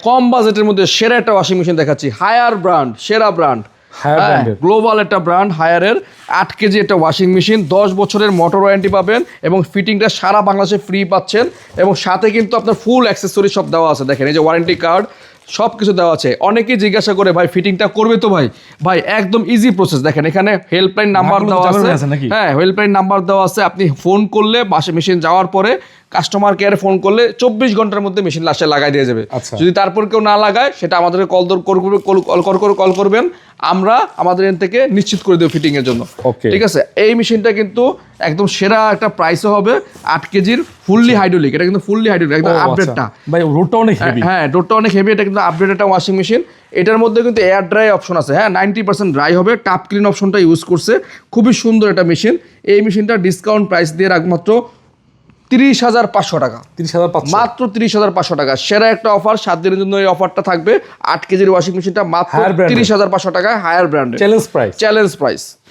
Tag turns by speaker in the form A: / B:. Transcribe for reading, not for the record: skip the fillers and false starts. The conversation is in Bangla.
A: কম বাজেটের মধ্যে সেরা একটা ওয়াশিং মেশিন দেখাচ্ছি, হায়ার ব্র্যান্ড, সেরা ব্র্যান্ড, গ্লোবাল একটা ব্র্যান্ড হায়ারের 8 কেজি একটা ওয়াশিং মেশিন, 10 বছরের মোটর ওয়ারেন্টি পাবেন এবং ফিটিংটা সারা বাংলাদেশে ফ্রি পাচ্ছেন এবং সাথে কিন্তু আপনার ফুল অ্যাক্সেসরি সব দেওয়া আছে। দেখেন এই যে ওয়ারেন্টি কার্ড সব কিছু দেওয়া আছে। অনেকেই জিজ্ঞাসা করে ভাই ফিটিংটা করবে তো ভাই, ভাই একদম ইজি প্রসেস। দেখেন এখানে হেল্পলাইন নাম্বার দেওয়া আছে, হ্যাঁ হেল্পলাইন নাম্বার দেওয়া আছে। আপনি ফোন করলে বাসে মেশিন যাওয়ার পরে কাস্টমার কেয়ারে ফোন করলে 24 ঘন্টার মধ্যে মেশিন লাস্টে লাগাই দিয়ে যাবে। যদি তারপর কেউ না লাগায় সেটা আমাদের কল করবেন, আমরা আমাদের এখান থেকে নিশ্চিত করে দেবো ফিটিং এর জন্য। ঠিক আছে, এই মেশিনটা কিন্তু একদম সেরা একটা প্রাইসও হবে। 8 কেজির ফুললি হাইড্রোলিক, এটা কিন্তু ফুললি হাইড্রোলিক, একদম আপডেটটা।
B: ভাই রোডটা অনেক হেভি,
A: হ্যাঁ রোডটা অনেক হেভি, এটা কিন্তু আপডেট একটা ওয়াশিং মেশিন। এটার মধ্যে কিন্তু এয়ার ড্রাই অপশন আছে, হ্যাঁ 90% ড্রাই হবে, টাপ ক্লিন অপশনটা ইউজ করছে। খুবই সুন্দর একটা মেশিন। এই মেশিনটা ডিসকাউন্ট প্রাইস দিয়ে রাখ মাত্র 30,500 টাকা,
B: 30,500,
A: মাত্র 30,500 টাকা। সেরা একটা অফার, 7 দিনের জন্য এই অফারটা থাকবে। 8 কেজির ওয়াশিং মেশিনটা মাত্র 30,500 টাকা, হায়ার ব্র্যান্ডের
B: চ্যালেঞ্জ প্রাইস।